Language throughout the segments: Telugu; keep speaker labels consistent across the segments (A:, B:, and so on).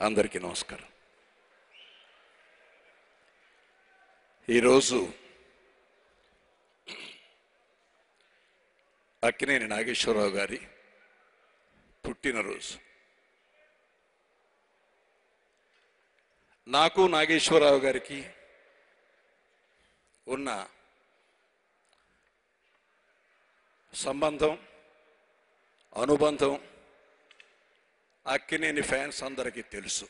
A: అందరికీ నమస్కారం. ఈరోజు అక్కినేని నాగేశ్వరరావు గారి పుట్టినరోజు. నాకు నాగేశ్వరరావు గారికి ఉన్న సంబంధం, అనుబంధం అక్కినేని ఫ్యాన్స్ అందరికీ తెలుసు.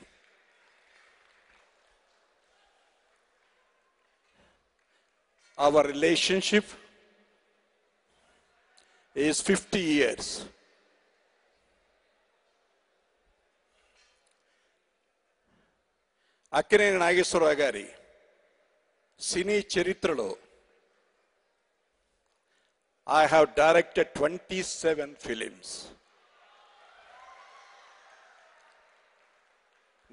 A: Our relationship is 50 years. Akkineni Nageswararao గారి సినీ చరిత్రలో I have directed 27 films.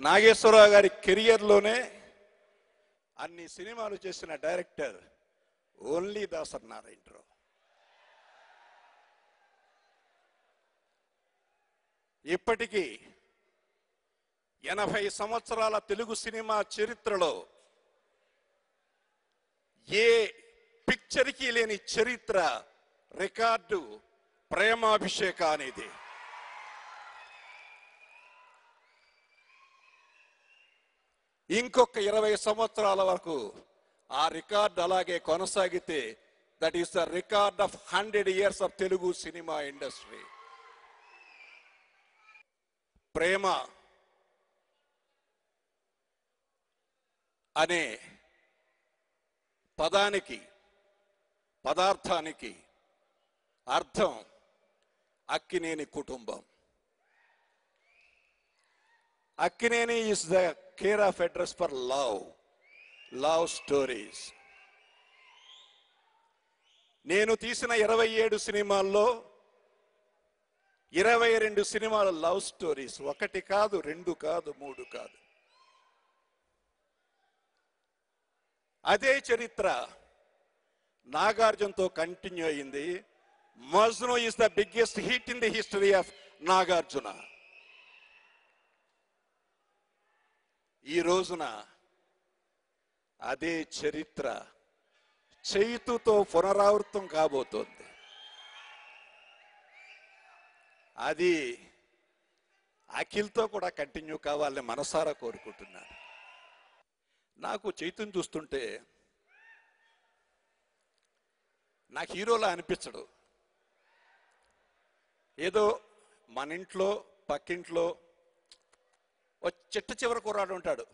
A: Nageswararao గారి కెరియర్లోనే అన్ని సినిమాలు చేసిన డైరెక్టర్ ఓన్లీ దాసరి నారాయణరావు. ఇప్పటికీ 80 సంవత్సరాల తెలుగు సినిమా చరిత్రలో ఏ పిక్చర్కి లేని చరిత్ర, రికార్డు ప్రేమాభిషేక అనేది. ఇంకొక 20 సంవత్సరాల వరకు ఆ రికార్డ్ అలాగే కొనసాగితే that is the record of 100 years of Telugu cinema industry. ప్రేమ అనే పదానికి, పదార్థానికి అర్థం అక్కినేని కుటుంబం. Akkineni is the care of address for love stories. నేను తీసిన 27 సినిమాల్లో 22 సినిమాలు లవ్ స్టోరీస్. 1 కాదు, 2 కాదు, 3 కాదు. అదే చరిత్ర నాగార్జునతో కంటిన్యూ అయింది. Majnu is the biggest hit in the history of Nagarjuna. ఈ రోజున అదే చరిత్ర చైతుతో పునరావృతం కాబోతోంది. అది అఖిల్తో కూడా కంటిన్యూ కావాలని మనసారా కోరుకుంటున్నాను. నాకు చైతుని చూస్తుంటే నాకు హీరోలా అనిపించడు. ఏదో మన ఇంట్లో పక్కింట్లో చిట్ట చివరి కుర్రాడు ఉంటాడు,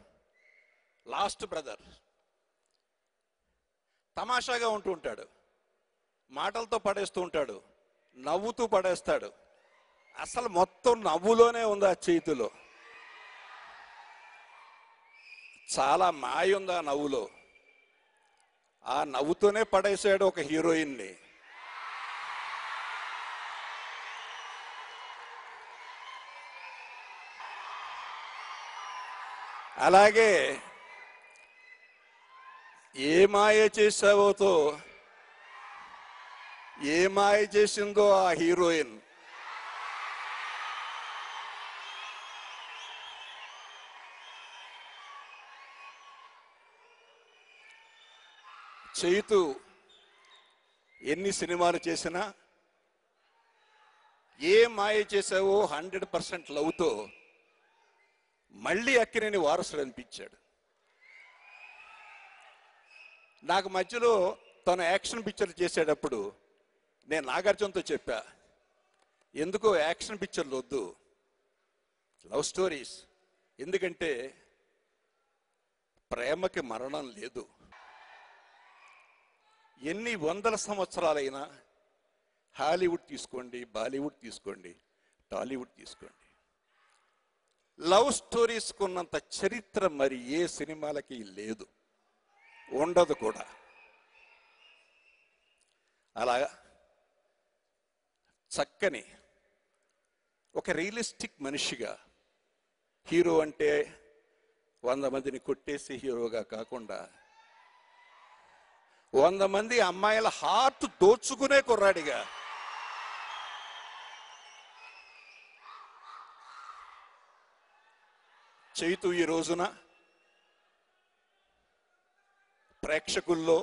A: లాస్ట్ బ్రదర్. తమాషాగా ఉంటూ ఉంటాడు, మాటలతో పడేస్తూ ఉంటాడు, నవ్వుతూ పడేస్తాడు. అసలు మొత్తం నవ్వులోనే ఉంది ఆ చేతిలో. చాలా మాయ ఉంది ఆ నవ్వులో. ఆ నవ్వుతూనే పడేసాడు ఒక హీరోయిన్ని. అలాగే ఏ మాయ చేసావోతో, ఏ మాయ చేసిందో ఆ హీరోయిన్. చైతు ఎన్ని సినిమాలు చేసినా ఏ మాయ చేసావో 100% లవ్తో మళ్ళీ అక్కినేని వారసుడు అనిపించాడు. నాకు మధ్యలో తను యాక్షన్ పిక్చర్ చేసేటప్పుడు నేను నాగార్జునతో చెప్పా, ఎందుకో యాక్షన్ పిక్చర్లు వద్దు, లవ్ స్టోరీస్. ఎందుకంటే ప్రేమకి మరణం లేదు. ఎన్ని 100 సంవత్సరాలైనా హాలీవుడ్ తీసుకోండి, బాలీవుడ్ తీసుకోండి, టాలీవుడ్ తీసుకోండి, లవ్ స్టోరీస్కు ఉన్నంత చరిత్ర మరి ఏ సినిమాలకి లేదు, ఉండదు కూడా. అలా చక్కని ఒక రియలిస్టిక్ మనిషిగా, హీరో అంటే 100 మందిని కొట్టేసి హీరోగా కాకుండా 100 మంది అమ్మాయిల హార్ట్ దోచుకునే కుర్రాడిగా, చైతు ఈ రోజున ప్రేక్షకుల్లో,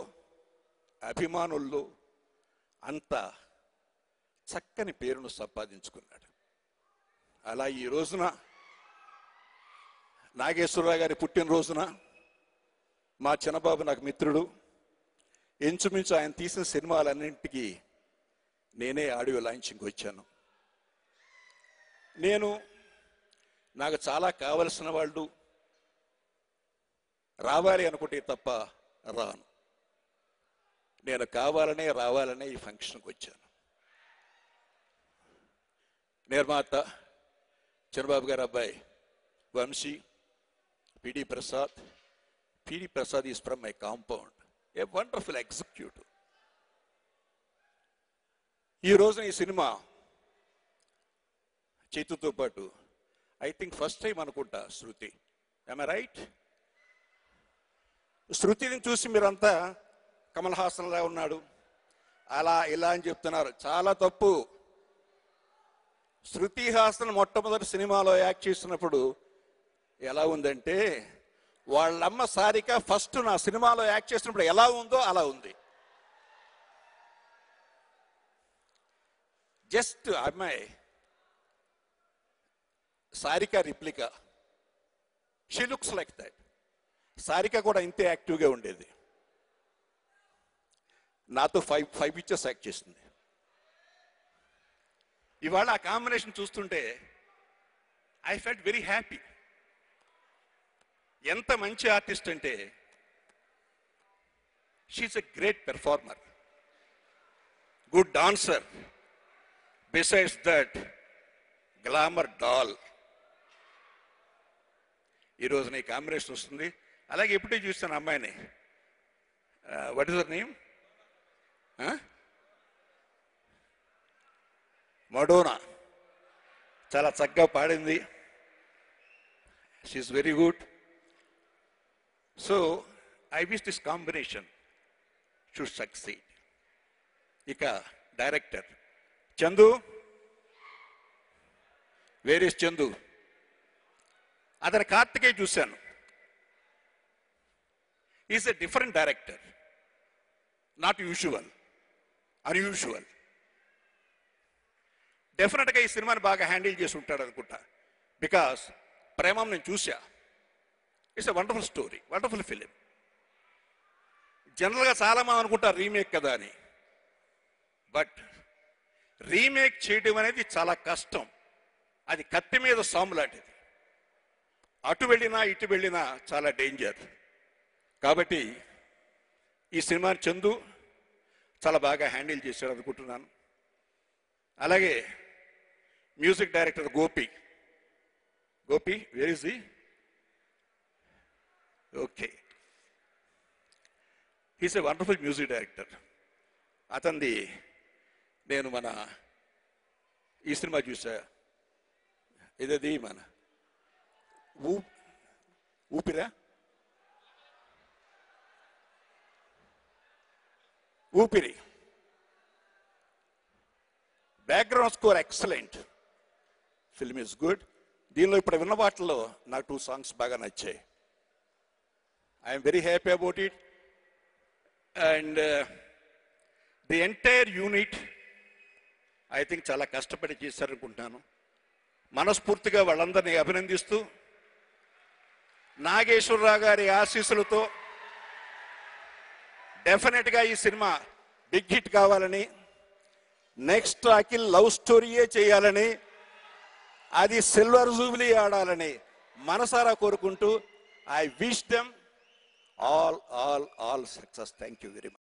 A: అభిమానుల్లో అంత చక్కని పేరును సంపాదించుకున్నాడు. అలా ఈ రోజున నాగేశ్వరరావు గారి పుట్టినరోజున మా చిన్నబాబు నాకు మిత్రుడు, ఇంచుమించు ఆయన తీసిన సినిమాలన్నింటికి నేనే ఆడియో లాంచింగ్కి వచ్చాను. నాకు చాలా కావలసిన వాళ్ళు రావాలి అనుకుంటే తప్ప రాను. నేను కావాలనే రావాలనే ఈ ఫంక్షన్కి వచ్చాను. నిర్మాత చంద్రబాబు గారు అబ్బాయి Vamsi, PD Prasad. PD Prasad is from my compound, a wonderful executive. ఈ రోజున ఈ సినిమా చైతుతో పాటు ఐ థింక్ ఫస్ట్ టైం అనుకుంటా శృతి, am I రైట్? శృతిని చూసి మీరంతా కమల్ హాసన్లా ఉన్నాడు అలా ఇలా అని చెప్తున్నారు. చాలా తప్పు. శృతి హాసన్ మొట్టమొదటి సినిమాలో యాక్ట్ చేసినప్పుడు ఎలా ఉందంటే, వాళ్ళమ్మ సారిక ఫస్ట్ నా సినిమాలో యాక్ట్ చేసినప్పుడు ఎలా ఉందో అలా ఉంది. జస్ట్ అమ్మాయి Sarika replica, she looks like that. Sarika కూడా ఇంతే యాక్టివ్గా ఉండేది. నాతో ఫైవ్ పిక్చర్స్ యాక్ట్ చేసింది. ఇవాళ ఆ కాంబినేషన్ చూస్తుంటే ఐ ఫెల్ట్ వెరీ హ్యాపీ. ఎంత మంచి ఆర్టిస్ట్ అంటే, she's a great performer, good dancer, besides that glamour doll. ఈరోజు నీ కాంబినేషన్ వస్తుంది. అలాగే ఎప్పుడే చూస్తాను అమ్మాయిని, what is her name, Madonna. చాలా చక్కగా పాడింది. She's very good. So I wish this combination should succeed. ఇక director Chandu, where is Chandu? అతని కార్తికేయ చూశాను. Is a different director, not usual, unusual. డెఫినెట్గా ఈ సినిమాని బాగా హ్యాండిల్ చేసి ఉంటాడు అనుకుంటా. బికాస్ ప్రేమం నేను చూసా. It's a wonderful story, wonderful film. జనరల్గా చాలామంది అనుకుంటారు రీమేక్ కదా అని, బట్ రీమేక్ చేయడం అనేది చాలా కష్టం. అది కత్తి మీద సాము లాంటిది. అటు వెళ్ళినా ఇటు వెళ్ళినా చాలా డేంజర్. కాబట్టి ఈ సినిమాని చందు చాలా బాగా హ్యాండిల్ చేశాడు అనుకుంటున్నాను. అలాగే music director Gopi, where is he? Okay, he's a wonderful music director. అతనిది నేను మన ఈ సినిమా చూసా, ఇదది మన ఊపిరా, ఊపిరి. Background score excellent, film is good. దీనిలో ఇప్పుడు విన్న వాటిలో నాకు 2 సాంగ్స్ బాగా నచ్చాయి. I'm very happy about it. And the entire unit I think చాలా కష్టపడి చేశారనుకుంటున్నాను. మనస్ఫూర్తిగా వాళ్ళందరినీ అభినందిస్తూ, నాగేశ్వరరావు గారి ఆశీస్సులతో డెఫినెట్గా ఈ సినిమా బిగ్ హిట్ కావాలని, నెక్స్ట్ అఖిల్ లవ్ స్టోరీయే చేయాలని, అది సిల్వర్ జూబ్లీ ఆడాలని మనసారా కోరుకుంటూ I wish them all success. Thank you very much.